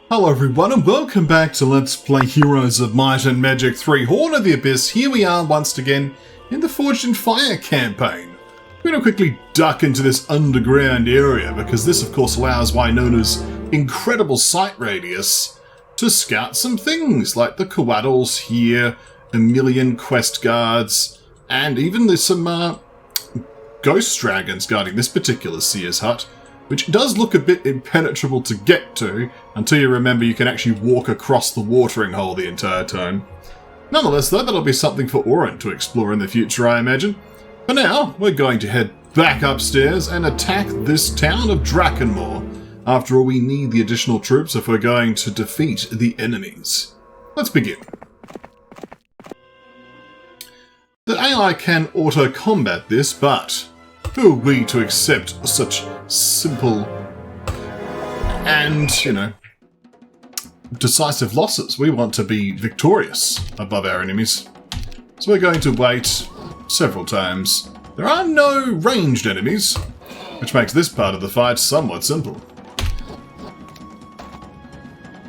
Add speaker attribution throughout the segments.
Speaker 1: Hello everyone and welcome back to Let's Play Heroes of Might and Magic 3 Horn of the Abyss. Here we are once again in the Forged in Fire campaign. We're going to quickly duck into this underground area because this of course allows Wynona's incredible sight radius to scout some things like the Coaddles here, a million quest guards, and even there's some ghost dragons guarding this particular seer's hut, which does look a bit impenetrable to get to, until you remember you can actually walk across the watering hole the entire time. Nonetheless though, that'll be something for Orin to explore in the future, I imagine. For now, we're going to head back upstairs and attack this town of Drakenmoor. After all, we need the additional troops if we're going to defeat the enemies. Let's begin. The AI can auto-combat this, but who are we to accept such simple and, decisive losses? We want to be victorious above our enemies. So we're going to wait several times. There are no ranged enemies, which makes this part of the fight somewhat simple.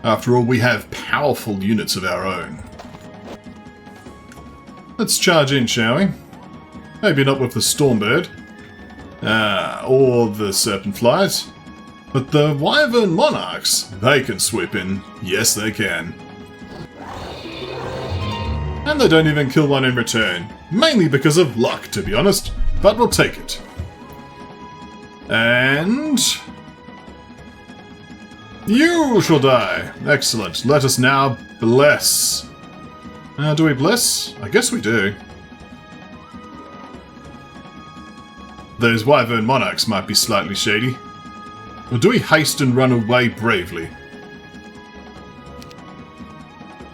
Speaker 1: After all, we have powerful units of our own. Let's charge in, shall we? Maybe not with the Stormbird. Or the Serpent Flies. But the Wyvern Monarchs, they can swoop in. Yes, they can. And they don't even kill one in return. Mainly because of luck, to be honest. But we'll take it. And you shall die. Excellent. Let us now bless. Do we bless? I guess we do. Those Wyvern Monarchs might be slightly shady. Or do we haste and run away bravely?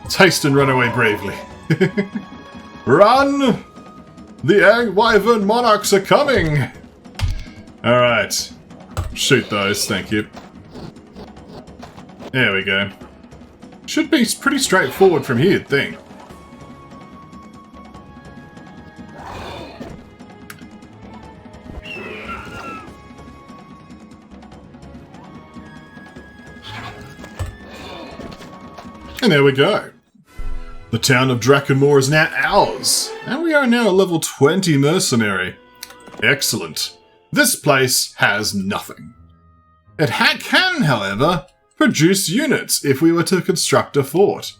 Speaker 1: Let's haste and run away bravely. Run! The Wyvern Monarchs are coming! Alright. Shoot those, thank you. There we go. Should be pretty straightforward from here, you'd think. And there we go. The town of Drakenmoor is now ours, and we are now a level 20 mercenary. Excellent. This place has nothing. It can, however, produce units if we were to construct a fort.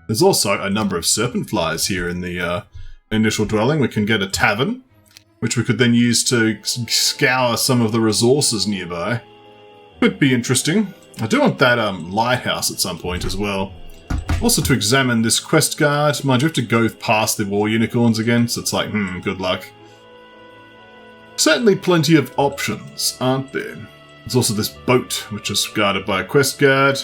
Speaker 1: There's also a number of serpent flies here in the initial dwelling. We can get a tavern, which we could then use to scour some of the resources nearby. Could be interesting. I do want that lighthouse at some point as well. Also to examine this quest guard. Mind you, have to go past the war unicorns again, so it's like, good luck. Certainly plenty of options, aren't there? There's also this boat, which is guarded by a quest guard.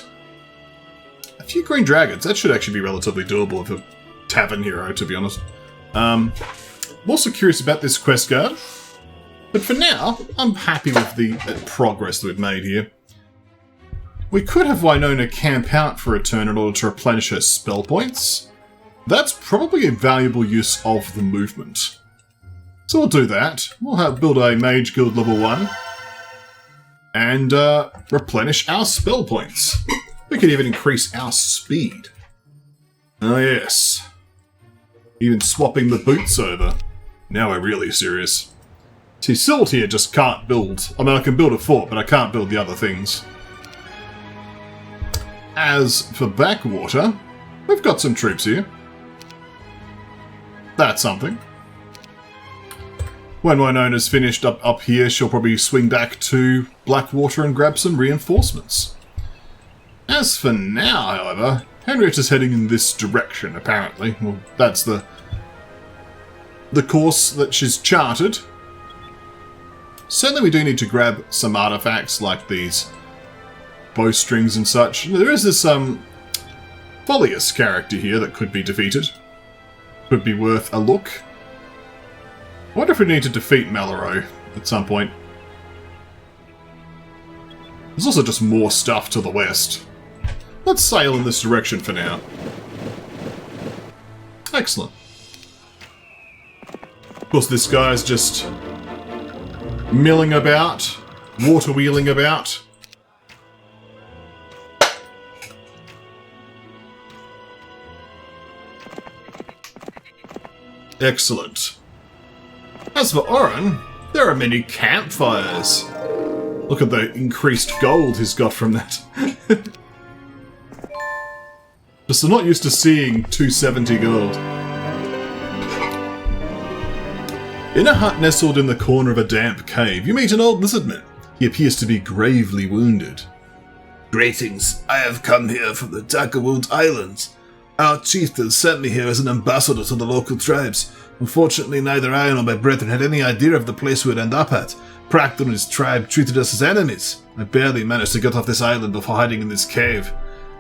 Speaker 1: A few green dragons. That should actually be relatively doable with a tavern hero, to be honest. I'm also curious about this quest guard. But for now, I'm happy with the progress that we've made here. We could have Wynona camp out for a turn in order to replenish her spell points. That's probably a valuable use of the movement. So we'll do that. We'll build a Mage Guild level 1. And replenish our spell points. We can even increase our speed. Oh yes. Even swapping the boots over. Now we're really serious. See, Silt here just can't build. I mean, I can build a fort, but I can't build the other things. As for Backwater, we've got some troops here. That's something. When Wynona's finished up here, she'll probably swing back to Blackwater and grab some reinforcements. As for now, however, Henrietta's heading in this direction, apparently. Well, that's the course that she's charted. Certainly we do need to grab some artifacts like these bowstrings and such. There is this Folius character here that could be defeated. Could be worth a look. I wonder if we need to defeat Maloro at some point. There's also just more stuff to the west. Let's sail in this direction for now. Excellent. Of course, this guy's just milling about, water wheeling about. Excellent. As for Oren, there are many campfires. Look at the increased gold he's got from that. Just I'm not used to seeing 270 gold. In a hut nestled in the corner of a damp cave, you meet an old lizardman. He appears to be gravely wounded.
Speaker 2: Greetings. I have come here from the Daggerwood Islands. Our chieftain sent me here as an ambassador to the local tribes. Unfortunately, neither I nor my brethren had any idea of the place we would end up at. Proctor and his tribe treated us as enemies. I barely managed to get off this island before hiding in this cave.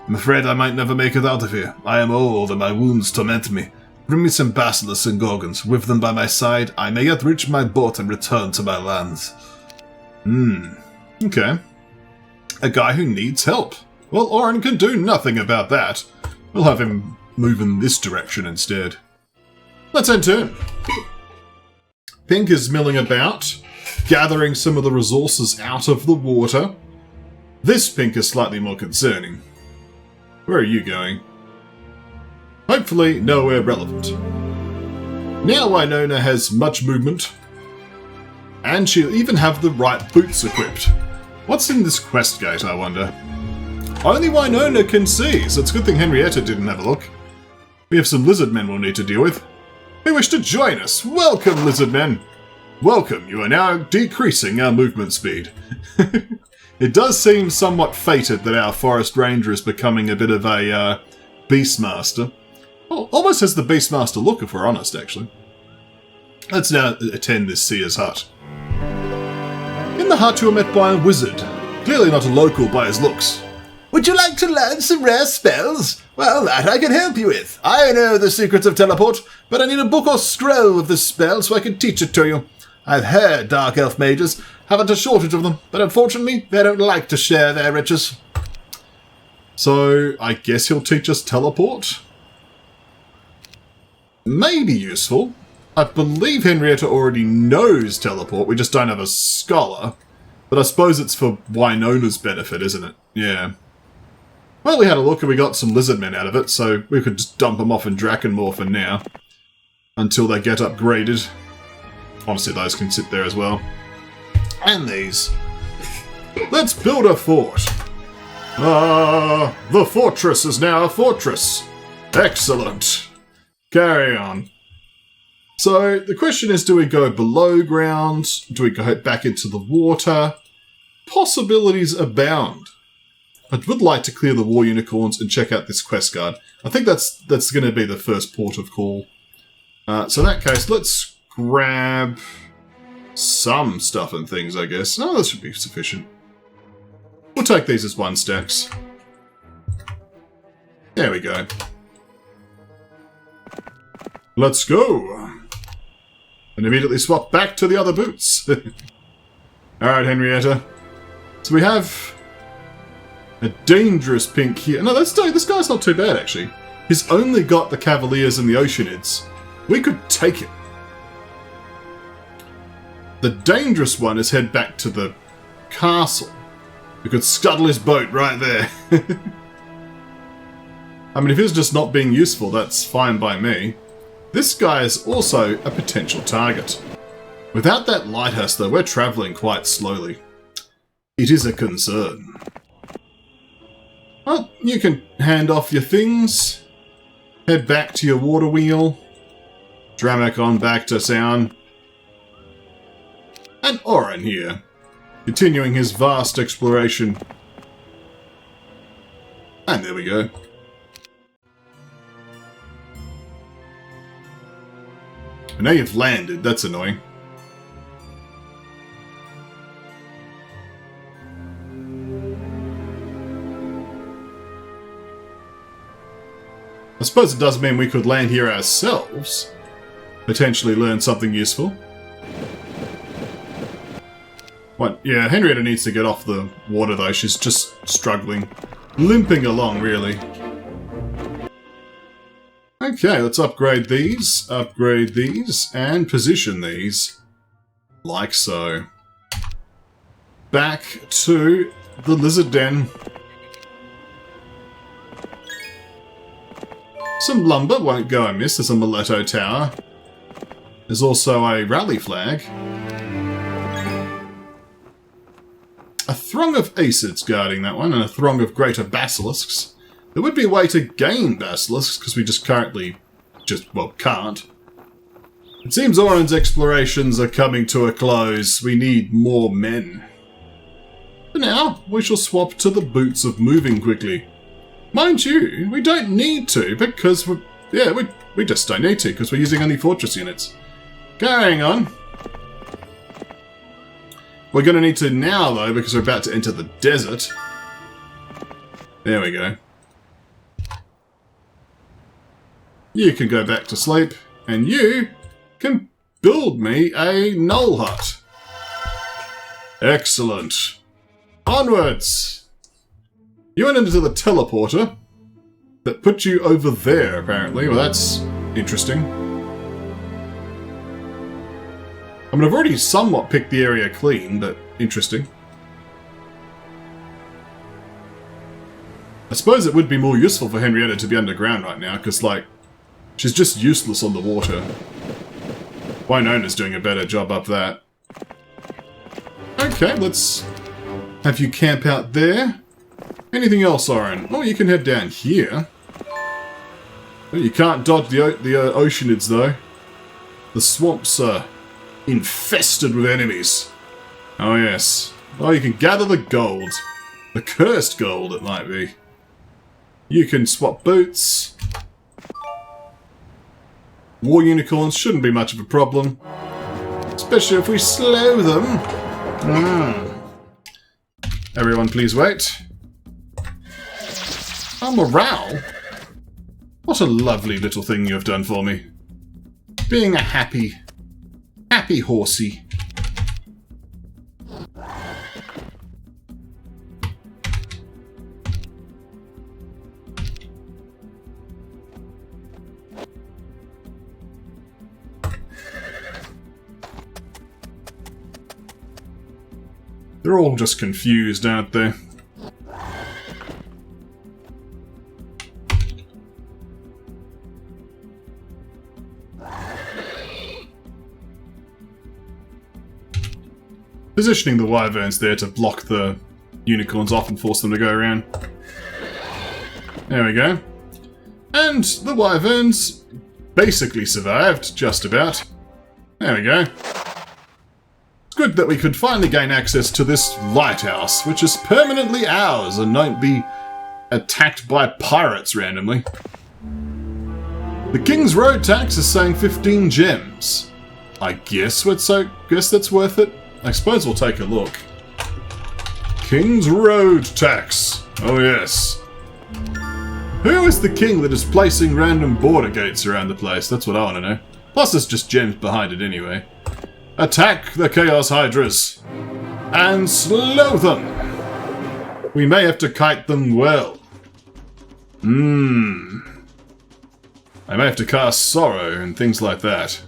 Speaker 2: I'm afraid I might never make it out of here. I am old and my wounds torment me. Bring me some basilisks and gorgons. With them by my side, I may yet reach my boat and return to my lands.
Speaker 1: Okay. A guy who needs help. Well, Oren can do nothing about that. We'll have him move in this direction instead. Let's end turn. Pink is milling about, gathering some of the resources out of the water. This Pink is slightly more concerning. Where are you going? Hopefully nowhere relevant. Now Wynona has much movement, and she'll even have the right boots equipped. What's in this quest gate, I wonder? Only Wynona can see, so it's a good thing Henrietta didn't have a look. We have some lizard men we'll need to deal with. Who wish to join us? Welcome, lizard men! Welcome, you are now decreasing our movement speed. It does seem somewhat fated that our forest ranger is becoming a bit of a beastmaster. Well, almost has the beastmaster look, if we're honest, actually. Let's now attend this seer's hut. In the hut you are met by a wizard, clearly not a local by his looks.
Speaker 2: Would you like to learn some rare spells? Well, that I can help you with. I know the secrets of teleport, but I need a book or scroll of this spell so I can teach it to you. I've heard dark elf mages haven't a shortage of them, but unfortunately they don't like to share their riches.
Speaker 1: So, I guess he'll teach us teleport? Maybe useful. I believe Henrietta already knows teleport, we just don't have a scholar. But I suppose it's for Wynona's benefit, isn't it? Yeah. Well, we had a look and we got some lizard men out of it, so we could just dump them off in Drakenmore for now. Until they get upgraded. Honestly, those can sit there as well. And these. Let's build a fort. The fortress is now a fortress. Excellent. Carry on. So, the question is, do we go below ground? Do we go back into the water? Possibilities abound. I would like to clear the war unicorns and check out this quest card. I think that's going to be the first port of call. So in that case, let's grab some stuff and things, I guess. Oh, that should be sufficient. We'll take these as 1 stacks. There we go. Let's go. And immediately swap back to the other boots. Alright, Henrietta. So we have a dangerous Pink here. No, this guy's not too bad, actually. He's only got the Cavaliers and the Oceanids. We could take him. The dangerous one is head back to the castle. We could scuttle his boat right there. I mean, if he's just not being useful, that's fine by me. This guy is also a potential target. Without that lighthouse, though, we're travelling quite slowly. It is a concern. Well, you can hand off your things. Head back to your water wheel. Dramak on back to sound. And Oren here, continuing his vast exploration. And there we go. And now you've landed, that's annoying. I suppose it does mean we could land here ourselves. Potentially learn something useful. What? Yeah, Henrietta needs to get off the water though, she's just struggling. Limping along, really. Okay, let's upgrade these, and position these. Like so. Back to the lizard den. Some lumber won't go amiss, there's a Mileto tower. There's also a rally flag. A throng of acids guarding that one, and a throng of greater basilisks. There would be a way to gain basilisks, because we just currently can't. It seems Oren's explorations are coming to a close. We need more men. For now, we shall swap to the boots of moving quickly. Mind you, we don't need to, because we just don't need to, because we're using only fortress units. Carrying on. We're going to need to now, though, because we're about to enter the desert. There we go. You can go back to sleep, and you can build me a null hut. Excellent. Onwards! You went into the teleporter that put you over there, apparently. Well, that's interesting. I mean, I've already somewhat picked the area clean, but interesting. I suppose it would be more useful for Henrietta to be underground right now, because, like, she's just useless on the water. Wynona's doing a better job up that. Okay, let's have you camp out there. Anything else, Oren? Oh, you can head down here. Well, you can't dodge the oceanids, though. The swamps are infested with enemies. Oh, yes. Oh, you can gather the gold. The cursed gold, it might be. You can swap boots. War unicorns shouldn't be much of a problem. Especially if we slow them. Everyone please wait. Oh, morale? What a lovely little thing you have done for me. Being a happy horsey. They're all just confused, aren't they? Positioning the wyverns there to block the unicorns off and force them to go around. There we go. And the wyverns basically survived, just about. There we go. It's good that we could finally gain access to this lighthouse, which is permanently ours and won't be attacked by pirates randomly. The King's Road tax is saying 15 gems. I guess that's worth it. I suppose we'll take a look. King's Road tax. Oh yes. Who is the king that is placing random border gates around the place? That's what I want to know. Plus there's just gems behind it anyway. Attack the Chaos Hydras. And slow them. We may have to kite them well. I may have to cast Sorrow and things like that.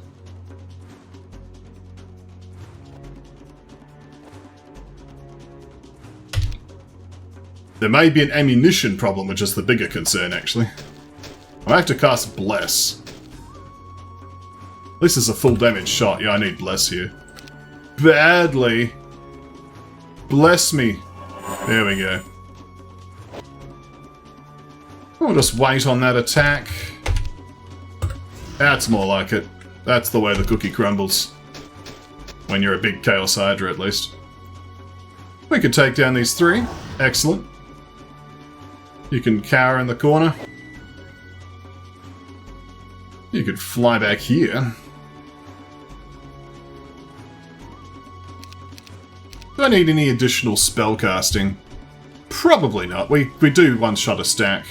Speaker 1: There may be an ammunition problem, which is the bigger concern, actually. I have to cast Bless. This is a full damage shot. Yeah, I need Bless here. Badly. Bless me. There we go. We'll just wait on that attack. That's more like it. That's the way the cookie crumbles. When you're a big Chaos Hydra, at least. We could take down these three. Excellent. You can cower in the corner. You could fly back here. Do I need any additional spell casting? Probably not. We do one-shot a stack.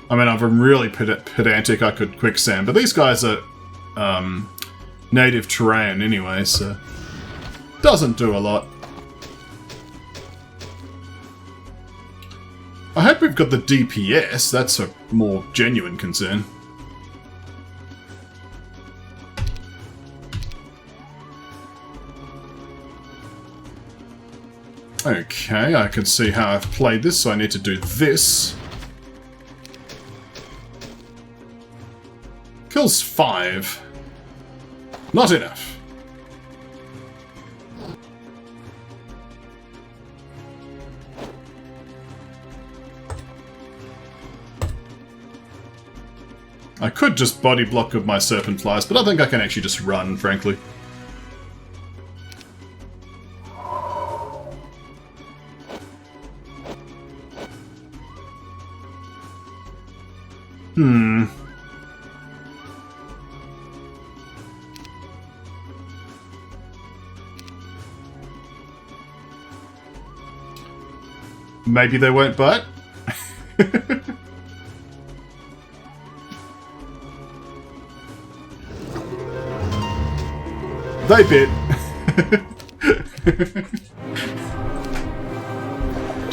Speaker 1: I mean, if I'm really pedantic, I could quicksand, but these guys are native terrain anyway, so doesn't do a lot. I hope we've got the DPS. That's a more genuine concern. Okay, I can see how I've played this, so I need to do this. kills 5. Not enough. I could just body block with my serpent flies, but I think I can actually just run, frankly. Maybe they won't bite. They bit.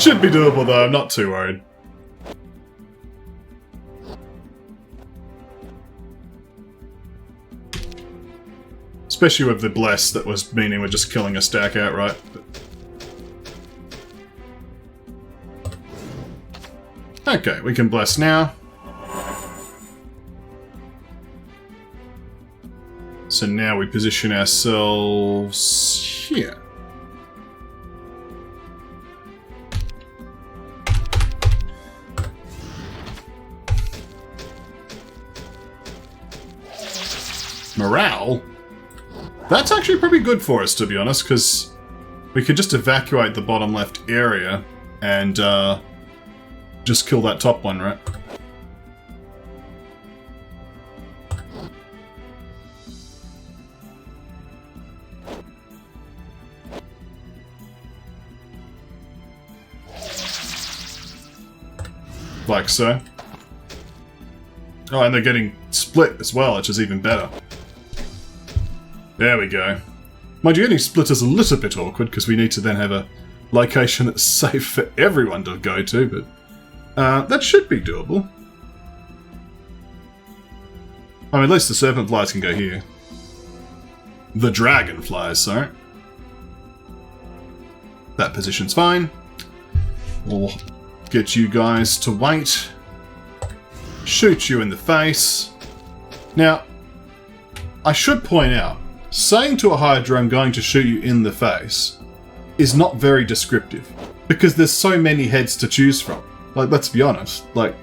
Speaker 1: Should be doable though, I'm not too worried. Especially with the bless that was meaning we're just killing a stack outright. Okay, we can bless now. So now we position ourselves here. Morale? That's actually pretty good for us, to be honest, because we could just evacuate the bottom left area and just kill that top one, right? Like so. Oh, and they're getting split as well, which is even better. There we go. Mind you, getting split is a little bit awkward, because we need to then have a location that's safe for everyone to go to, but that should be doable. I mean, at least the serpent flies can go here. The dragonflies, sorry. That position's fine. We'll get you guys to wait. Shoot you in the face. Now, I should point out, saying to a Hydra I'm going to shoot you in the face is not very descriptive, because there's so many heads to choose from. Like, let's be honest. Like,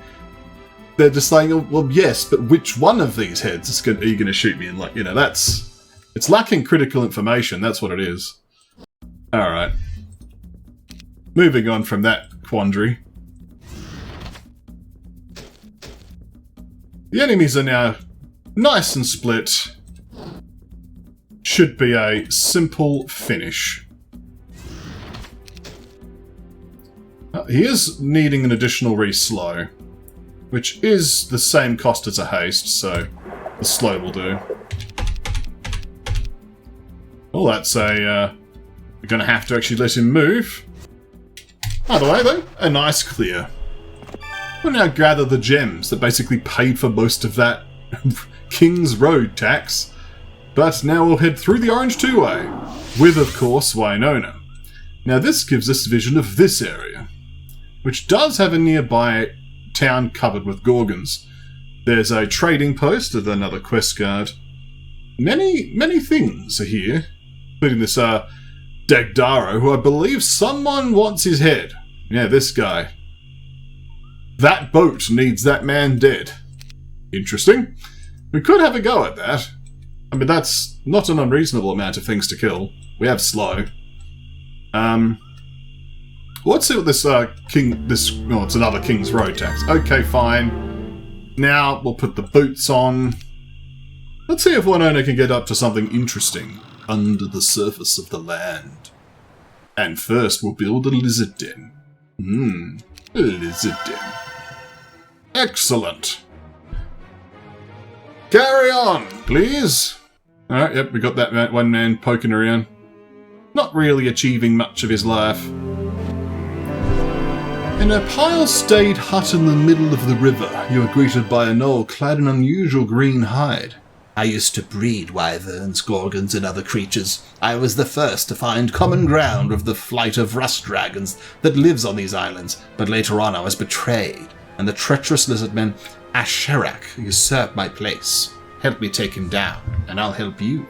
Speaker 1: they're just saying, oh, well, yes, but which one of these heads are you going to shoot me in? Like, you know, it's lacking critical information. That's what it is. Alright. Moving on from that quandary. The enemies are now nice and split. Should be a simple finish. He is needing an additional re-slow, which is the same cost as a haste, so the slow will do. Well, that's a... we're going to have to actually let him move. By the way, though, a nice clear. We'll now gather the gems that basically paid for most of that King's Road tax. But now we'll head through the Orange Two-Way, with, of course, Wynona. Now this gives us vision of this area, which does have a nearby town covered with Gorgons. There's a trading post with another quest guard. Many things are here, including this Dagdaro, who I believe someone wants his head. Yeah, this guy. That boat needs that man dead. Interesting. We could have a go at that. I mean, that's not an unreasonable amount of things to kill. We have slow. Let's see what this it's another King's Road tax. Okay, fine. Now we'll put the boots on. Let's see if Wynona can get up to something interesting under the surface of the land. And first we'll build a lizard den. A lizard den. Excellent. Carry on, please. Alright, yep, we got that one man poking around. Not really achieving much of his life. In a pile-stayed hut in the middle of the river, you are greeted by a gnoll clad in unusual green hide.
Speaker 2: I used to breed wyverns, gorgons, and other creatures. I was the first to find common ground with the flight of rust dragons that lives on these islands, but later on I was betrayed, and the treacherous lizardman Asherak usurped my place.
Speaker 1: Help me take him down, and I'll help you.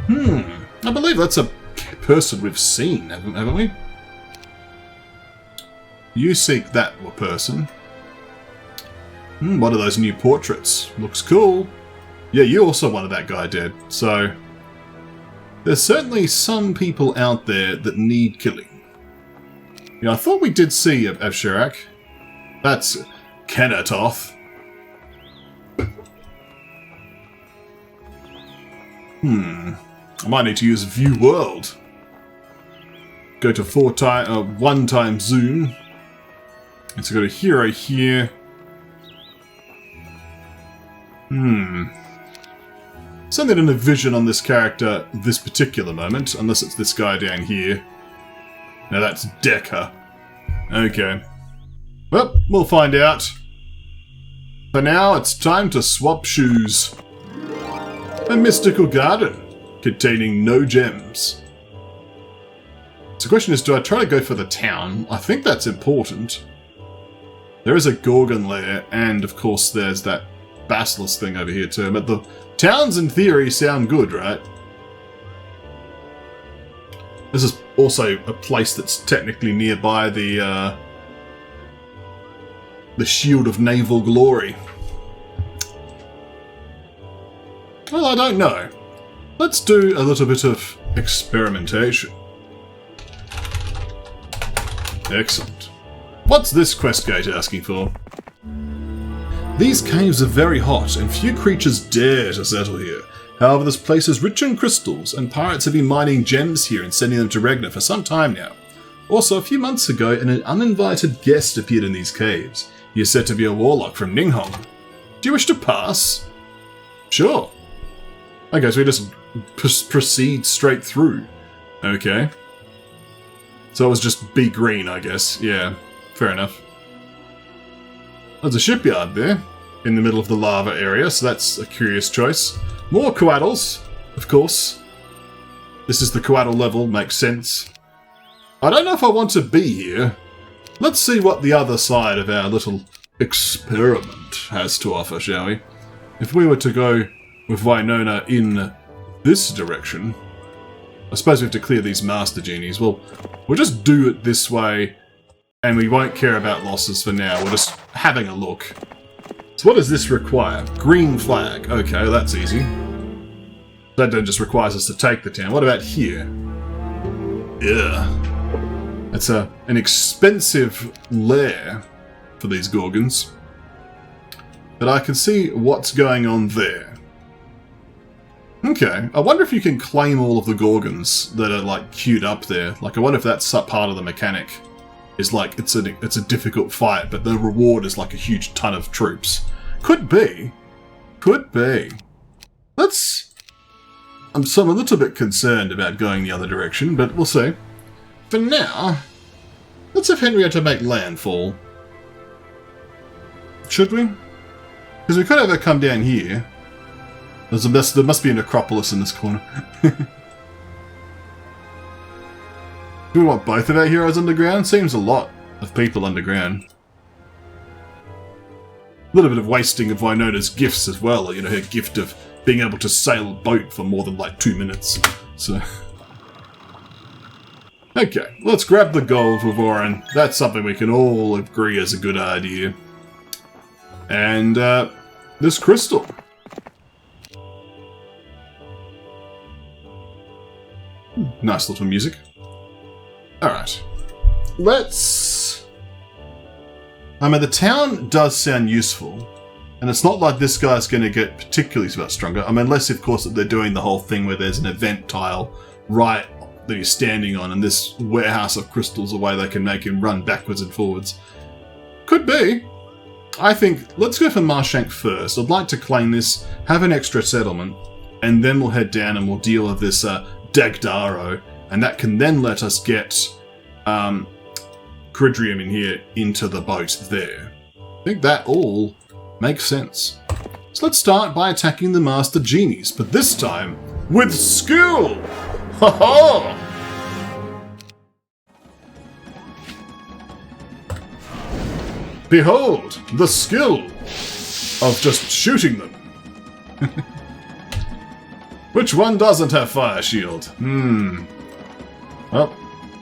Speaker 1: I believe that's a person we've seen, haven't we? You seek that person. What are those new portraits? Looks cool. Yeah, you also wanted that guy dead, so... There's certainly some people out there that need killing. Yeah, I thought we did see Avshirak. That's Kenatoth. I might need to use View World. Go to 1 times zoom. And so go to hero here. Something in a vision on this character this particular moment, unless it's this guy down here. Now that's Decker. Okay. Well, we'll find out. For now, it's time to swap shoes. A mystical garden containing no gems. So the question is, do I try to go for the town? I think that's important. There is a Gorgon lair, and of course there's that Basilisk thing over here too, but the towns in theory sound good, right? This is also a place that's technically nearby the Shield of Naval Glory. Well, I don't know. Let's do a little bit of experimentation. Excellent. What's this quest gate asking for? These caves are very hot, and few creatures dare to settle here. However, this place is rich in crystals, and pirates have been mining gems here and sending them to Regna for some time now. Also, a few months ago, an uninvited guest appeared in these caves. He is said to be a warlock from Ninghong. Do you wish to pass? Sure. Okay, so we just proceed straight through. Okay. So it was just be green, I guess. Yeah, fair enough. There's a shipyard there, in the middle of the lava area, so that's a curious choice. More coattles, of course. This is the coatl level, makes sense. I don't know if I want to be here. Let's see what the other side of our little experiment has to offer, shall we? If we were to go with Wynona in this direction, I suppose we have to clear these Master Genies. Well, we'll just do it this way, and we won't care about losses for now. We're just having a look. So what does this require? Green flag. Okay, well, that's easy. That then just requires us to take the town. What about here? Yeah. It's an expensive lair for these Gorgons. But I can see what's going on there. Okay, I wonder if you can claim all of the Gorgons that are, like, queued up there. Like, I wonder if that's part of the mechanic. Is like, it's a difficult fight, but the reward is like a huge ton of troops. Could be. Could be. I'm a little bit concerned about going the other direction, but we'll see. For now, let's have Henrietta make landfall. Should we? Because we could have her come down here. There must be an Acropolis in this corner. Do we want both of our heroes underground? Seems a lot of people underground. A little bit of wasting of Wynona's gifts as well. You know, her gift of being able to sail a boat for more than like 2 minutes. So, okay, let's grab the gold for Voran. That's something we can all agree is a good idea. And this crystal. Nice little music. Alright. I mean, the town does sound useful. And it's not like this guy's going to get particularly much stronger. I mean, unless, of course, that they're doing the whole thing where there's an event tile right that he's standing on, and this warehouse of crystals a way they can make him run backwards and forwards. Could be. I think, let's go for Marshank first. I'd like to claim this, have an extra settlement, and then we'll head down and we'll deal with this Dagdaro, and that can then let us get Cridrium in here into the boat there. I think that all makes sense. So let's start by attacking the Master Genies, but this time with skill! Ha-ha! Behold, the skill! of just shooting them. Which one doesn't have fire shield? Well,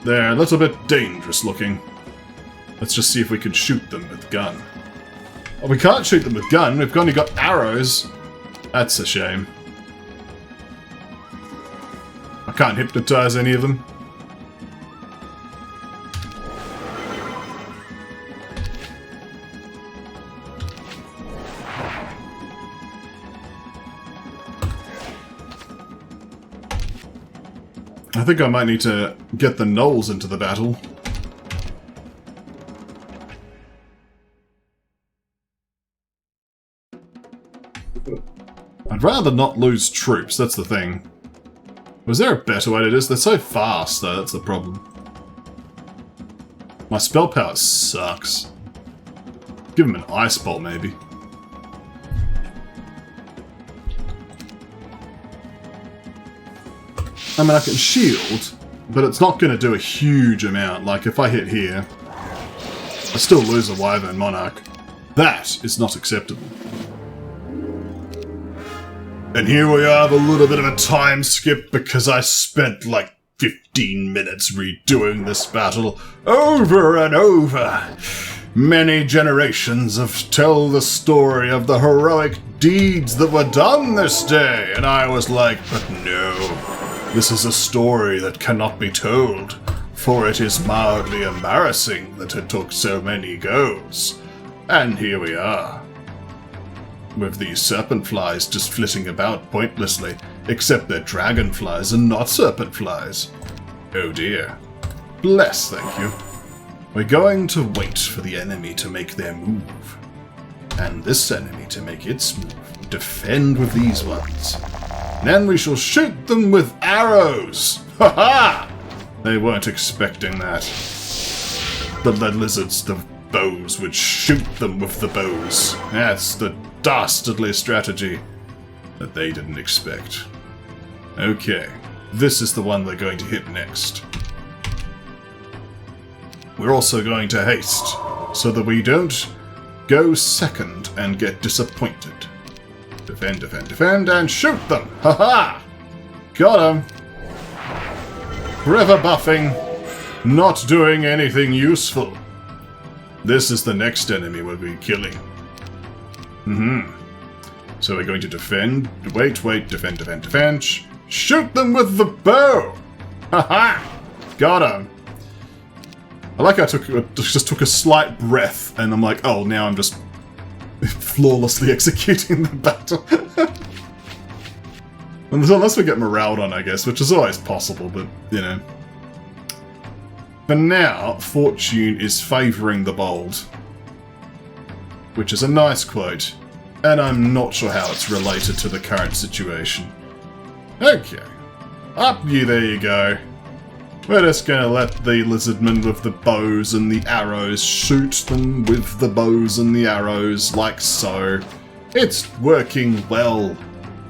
Speaker 1: they're a little bit dangerous looking. Let's just see if we can shoot them with gun. Oh, we can't shoot them with gun. We've only got arrows. That's a shame. I can't hypnotize any of them. I think I might need to get the gnolls into the battle. I'd rather not lose troops, that's the thing. Was there a better way to do this? They're so fast, though, that's the problem. My spell power sucks. Give him an ice bolt, maybe. I mean, I can shield, but it's not going to do a huge amount. Like, if I hit here, I still lose a Wyvern Monarch. That is not acceptable. And here we have a little bit of a time skip because I spent like 15 minutes redoing this battle over and over. Many generations have tell the story of the heroic deeds that were done this day, and I was like, but no, this is a story that cannot be told, for it is mildly embarrassing that it took so many goes. And here we are, with these serpent flies just flitting about pointlessly, except they're dragonflies and not serpent flies. Oh dear. Bless, thank you. We're going to wait for the enemy to make their move, and this enemy to make its move. Defend with these ones. Then we shall shoot them with arrows! Ha ha! They weren't expecting that. The lizards, the bows, would shoot them with the bows. That's the dastardly strategy that they didn't expect. Okay, this is the one they're going to hit next. We're also going to haste, so that we don't go second and get disappointed. Defend, defend, defend, and shoot them! Ha-ha! Got him! Forever buffing, not doing anything useful. This is the next enemy we'll be killing. So we're going to defend, wait, defend, defend, defend, shoot them with the bow! Ha-ha! Got him! I like I just took a slight breath, and I'm like, oh, now I'm just flawlessly executing the battle. Unless we get morale on, I guess, which is always possible, but, you know. For now, fortune is favouring the bold. Which is a nice quote, and I'm not sure how it's related to the current situation. Okay. There you go. We're just gonna let the lizardmen with the bows and the arrows shoot them with the bows and the arrows, like so. It's working well.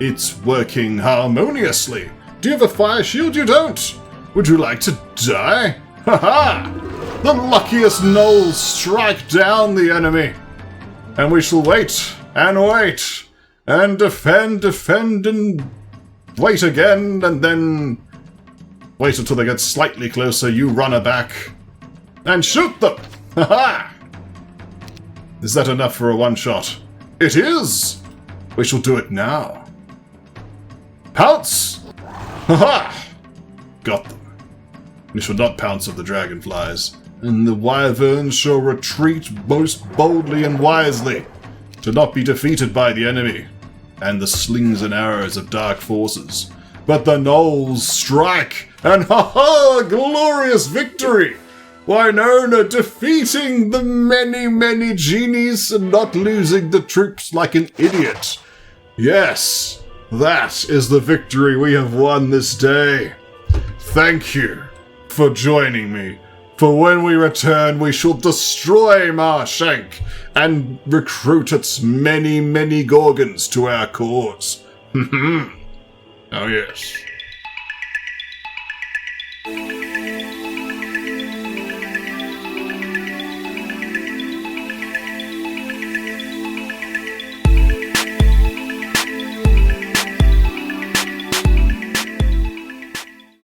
Speaker 1: It's working harmoniously. Do you have a fire shield? You don't! Would you like to die? Ha-ha! The luckiest gnolls strike down the enemy. And we shall wait, and defend, and wait again, and then wait until they get slightly closer, you run her back, and shoot them! Ha-ha! Is that enough for a one-shot? It is! We shall do it now. Pounce! Ha-ha! Got them. We shall not pounce of the dragonflies, and the wyverns shall retreat most boldly and wisely, to not be defeated by the enemy, and the slings and arrows of dark forces. But the gnolls strike, and ha-ha! Glorious victory! Wynona defeating the many, many genies and not losing the troops like an idiot. Yes, that is the victory we have won this day. Thank you for joining me, for when we return we shall destroy Marshank and recruit its many, many Gorgons to our cause. Oh yes.